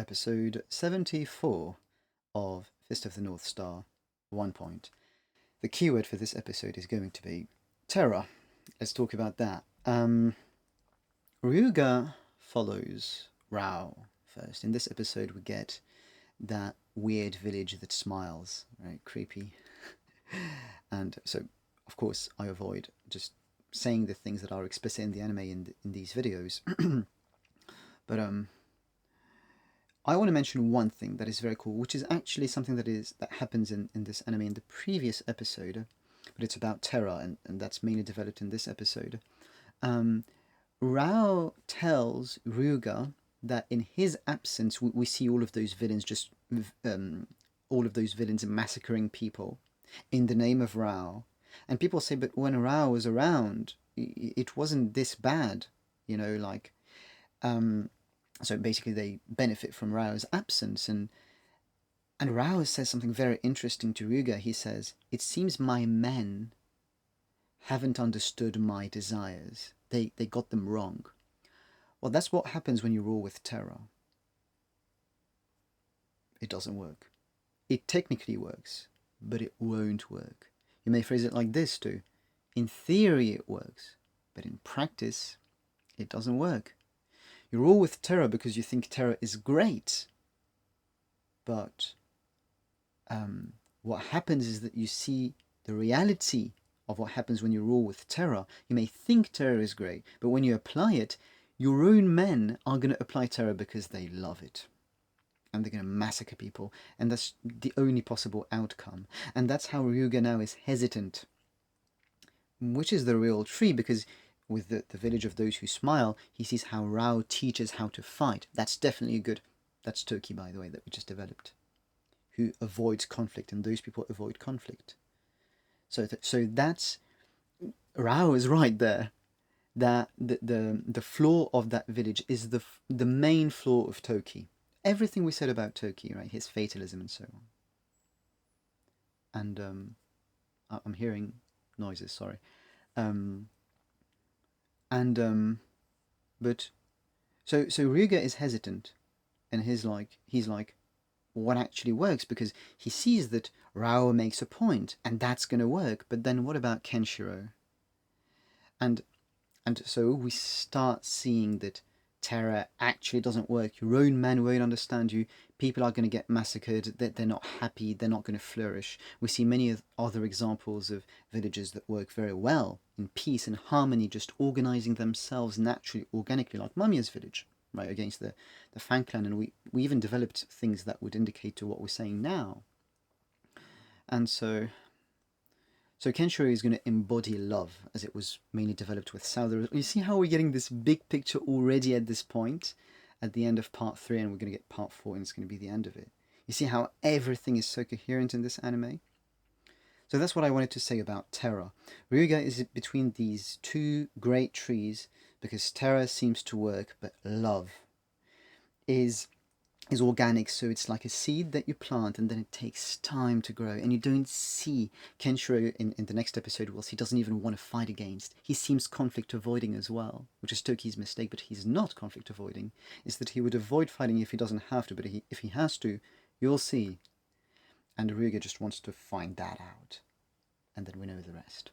episode 74 of Fist of the North Star 1 point. The keyword for this episode is going to be terror. Let's talk about that. Ryuga follows Rao first. In this episode we get that weird village that smiles, right? Creepy. And so, of course, I avoid just saying the things that are explicit in the anime in these videos. But I want to mention one thing that is very cool, which is actually something that happens in this anime in the previous episode, but it's about terror, and that's mainly developed in this episode. Rao tells Ryuga that in his absence we see all of those villains massacring people in the name of Rao. And people say, but when Rao was around, it wasn't this bad, so basically they benefit from Rao's absence. And Rao says something very interesting to Ryuga. He says, it seems my men haven't understood my desires. They got them wrong. Well, that's what happens when you rule with terror. It doesn't work. It technically works, but it won't work. You may phrase it like this too. In theory it works, but in practice it doesn't work. You rule with terror because you think terror is great, but what happens is that you see the reality of what happens when you rule with terror. You may think terror is great, but when you apply it, your own men are going to apply terror because they love it. And they're going to massacre people, and that's the only possible outcome. And that's how Ryuga now is hesitant, which is the real tree, because with the village of those who smile, he sees how Rao teaches how to fight. That's definitely good. That's 𝚿𝚎𝚅, by the way, that we just developed, who avoids conflict, and those people avoid conflict. So that's, Rao is right there. That the flaw of that village is the main flaw of 𝚿𝚎𝚅. Everything we said about 𝚿𝚎𝚅, right? His fatalism and so on. And I'm hearing noises. Sorry. But so Ryuga is hesitant, and he's like, what actually works? Because he sees that Rao makes a point, and that's gonna work. But then what about Kenshiro? And so we start seeing that terror actually doesn't work. Your own men won't understand you. People are going to get massacred. They're not happy. They're not going to flourish. We see many other examples of villages that work very well in peace and harmony, just organizing themselves naturally, organically, like Mamiya's village, right, against the Fan clan. And we even developed things that would indicate to what we're saying now. And so Kenshiro is going to embody love, as it was mainly developed with 𝚎𝚅. You see how we're getting this big picture already at this point, at the end of part 3, and we're going to get part 4, and it's going to be the end of it. You see how everything is so coherent in this anime? So that's what I wanted to say about terror. Ryuga is between these two great trees, because terror seems to work, but love is organic, so it's like a seed that you plant and then it takes time to grow. And you don't see Kenshiro in the next episode, he doesn't even want to fight against. He seems conflict avoiding as well, which is 𝚿𝚎𝚅's mistake, but he's not conflict avoiding. It's that he would avoid fighting if he doesn't have to, but if he has to, you'll see. And Ryuga just wants to find that out. And then we know the rest.